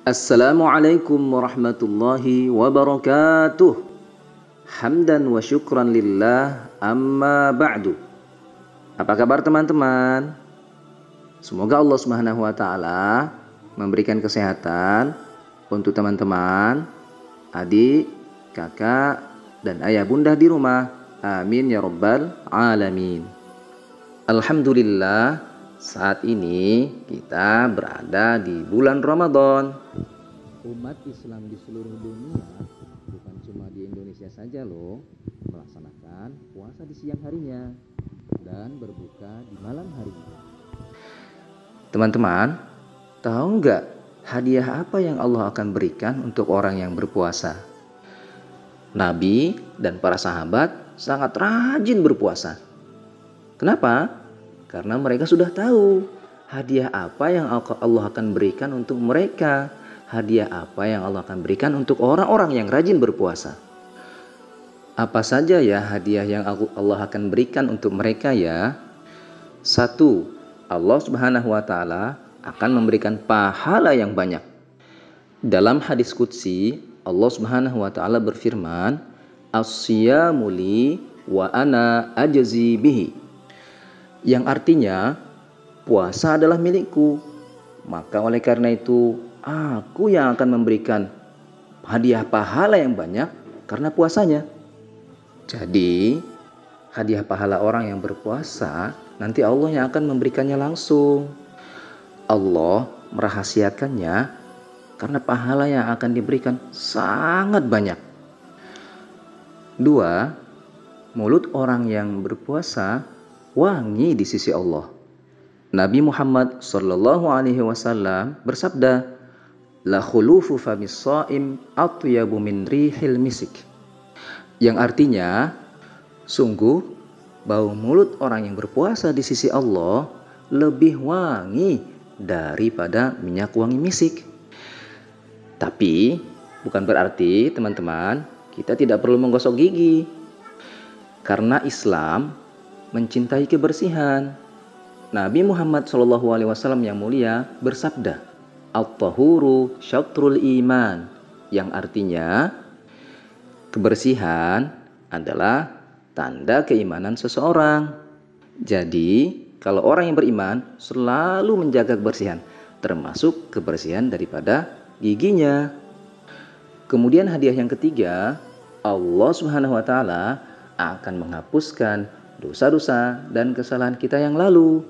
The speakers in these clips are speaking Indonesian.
Assalamualaikum warahmatullahi wabarakatuh. Hamdan wa syukran lillah, amma ba'du. Apa kabar teman-teman? Semoga Allah Subhanahu wa taala memberikan kesehatan untuk teman-teman, adik, kakak, dan ayah bunda di rumah. Amin ya rabbal alamin. Alhamdulillah, saat ini kita berada di bulan Ramadan. Umat Islam di seluruh dunia, bukan cuma di Indonesia saja loh, melaksanakan puasa di siang harinya dan berbuka di malam harinya. Teman-teman, tahu nggak hadiah apa yang Allah akan berikan untuk orang yang berpuasa? Nabi dan para sahabat sangat rajin berpuasa. Kenapa? Karena mereka sudah tahu hadiah apa yang Allah akan berikan untuk mereka. Hadiah apa yang Allah akan berikan untuk orang-orang yang rajin berpuasa. Apa saja ya hadiah yang Allah akan berikan untuk mereka ya? 1. Allah Subhanahu wa taala akan memberikan pahala yang banyak. Dalam hadis qudsi, Allah Subhanahu wa taala berfirman, "As-siyamu li wa ana ajzi bihi." Yang artinya, puasa adalah milikku. Maka oleh karena itu, aku yang akan memberikan hadiah pahala yang banyak karena puasanya. Jadi, hadiah pahala orang yang berpuasa, nanti Allah yang akan memberikannya langsung. Allah merahasiakannya karena pahala yang akan diberikan sangat banyak. 2. Mulut orang yang berpuasa wangi di sisi Allah. Nabi Muhammad sallallahu alaihi wasallam bersabda, "La khulufu famis shaim atyabu min rihil misik." Yang artinya, sungguh bau mulut orang yang berpuasa di sisi Allah lebih wangi daripada minyak wangi misik. Tapi bukan berarti teman-teman kita tidak perlu menggosok gigi. Karena Islam mencintai kebersihan. Nabi Muhammad SAW yang mulia bersabda, "At-tahuru syatrul iman," yang artinya kebersihan adalah tanda keimanan seseorang. Jadi, kalau orang yang beriman selalu menjaga kebersihan, termasuk kebersihan daripada giginya. Kemudian hadiah yang ketiga, Allah Subhanahu wa taala akan menghapuskan dosa-dosa dan kesalahan kita yang lalu.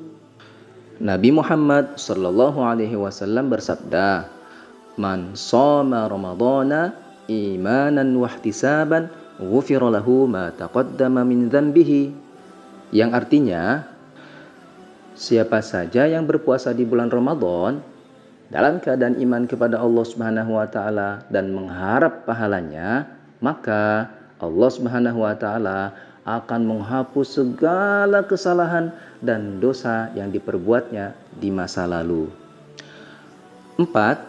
Nabi Muhammad sallallahu alaihi wasallam bersabda, "Man shoma ramadhana imanan wa ihtisaban, ghufira lahu ma taqaddama min dzambihi." Yang artinya, siapa saja yang berpuasa di bulan Ramadan dalam keadaan iman kepada Allah Subhanahu wa taala dan mengharap pahalanya, maka Allah Subhanahu wa taala akan menghapus segala kesalahan dan dosa yang diperbuatnya di masa lalu. 4.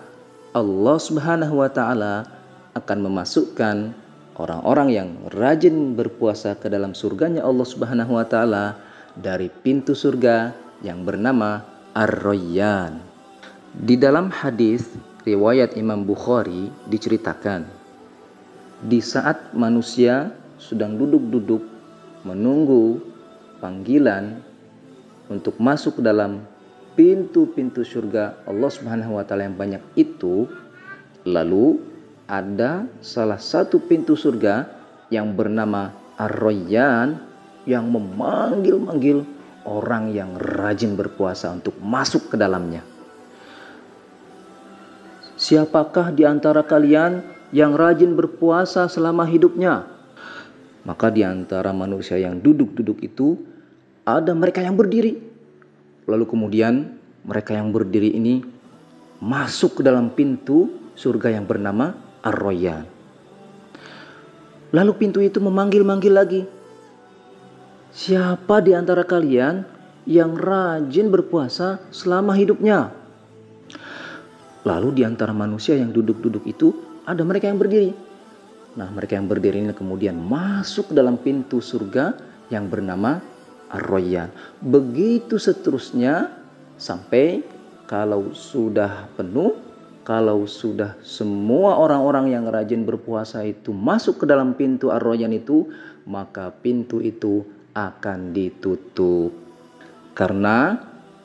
Allah Subhanahu wa taala akan memasukkan orang-orang yang rajin berpuasa ke dalam surganya Allah Subhanahu wa taala dari pintu surga yang bernama Ar-Rayyan. Di dalam hadis riwayat Imam Bukhari diceritakan, di saat manusia sedang duduk-duduk menunggu panggilan untuk masuk ke dalam pintu-pintu surga Allah Subhanahu wa taala yang banyak itu, lalu ada salah satu pintu surga yang bernama Ar-Rayyan yang memanggil-manggil orang yang rajin berpuasa untuk masuk ke dalamnya. Siapakah di antara kalian yang rajin berpuasa selama hidupnya? Maka di antara manusia yang duduk-duduk itu ada mereka yang berdiri. Lalu kemudian mereka yang berdiri ini masuk ke dalam pintu surga yang bernama Ar-Rayyan. Lalu pintu itu memanggil-manggil lagi. Siapa di antara kalian yang rajin berpuasa selama hidupnya? Lalu di antara manusia yang duduk-duduk itu ada mereka yang berdiri. Nah, mereka yang berdiri ini kemudian masuk ke dalam pintu surga yang bernama Ar-Rayyan. Begitu seterusnya sampai kalau sudah penuh, kalau sudah semua orang-orang yang rajin berpuasa itu masuk ke dalam pintu Ar-Rayyan itu, maka pintu itu akan ditutup. Karena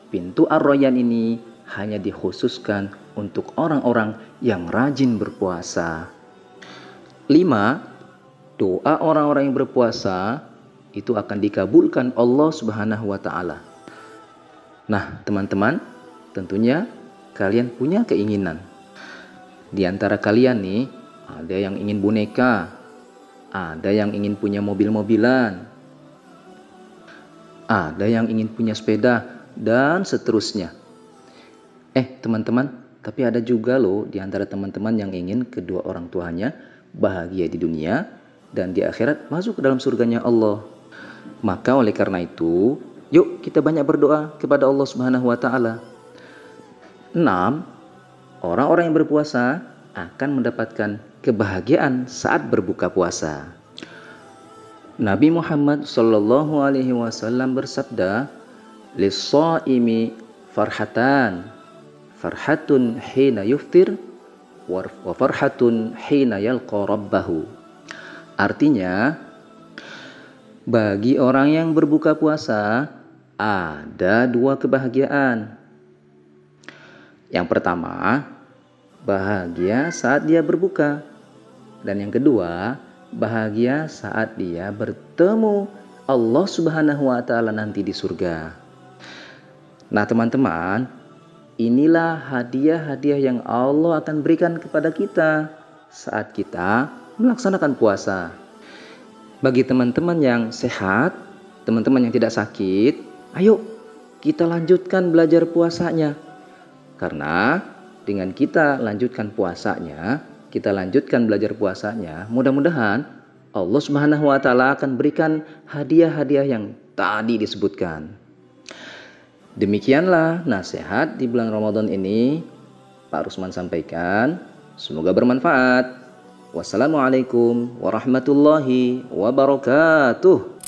pintu Ar-Rayyan ini hanya dikhususkan untuk orang-orang yang rajin berpuasa. 5. Doa orang-orang yang berpuasa itu akan dikabulkan Allah Subhanahu wa taala. Nah, teman-teman, tentunya kalian punya keinginan. Di antara kalian nih, ada yang ingin boneka, ada yang ingin punya mobil-mobilan, ada yang ingin punya sepeda, dan seterusnya. Teman-teman, tapi ada juga loh di antara teman-teman yang ingin kedua orang tuanya bahagia di dunia dan di akhirat masuk ke dalam surganya Allah. Maka oleh karena itu, yuk kita banyak berdoa kepada Allah Subhanahu wa taala. 6. Orang-orang yang berpuasa akan mendapatkan kebahagiaan saat berbuka puasa. Nabi Muhammad sallallahu alaihi wasallam bersabda, "Lis-shaimi farhatan, farhatun hina yuftir wa farhatun hina yalqa rabbahu." Artinya, bagi orang yang berbuka puasa ada dua kebahagiaan. Yang pertama, bahagia saat dia berbuka. Dan yang kedua, bahagia saat dia bertemu Allah Subhanahu wa taala nanti di surga. Nah, teman-teman, inilah hadiah-hadiah yang Allah akan berikan kepada kita saat kita melaksanakan puasa. Bagi teman-teman yang sehat, teman-teman yang tidak sakit, ayo kita lanjutkan belajar puasanya. Karena dengan kita lanjutkan puasanya, kita lanjutkan belajar puasanya, mudah-mudahan Allah Subhanahu wa taala akan berikan hadiah-hadiah yang tadi disebutkan. Demikianlah nasihat di bulan Ramadan ini Pak Rusman sampaikan. Semoga bermanfaat. Wassalamualaikum warahmatullahi wabarakatuh.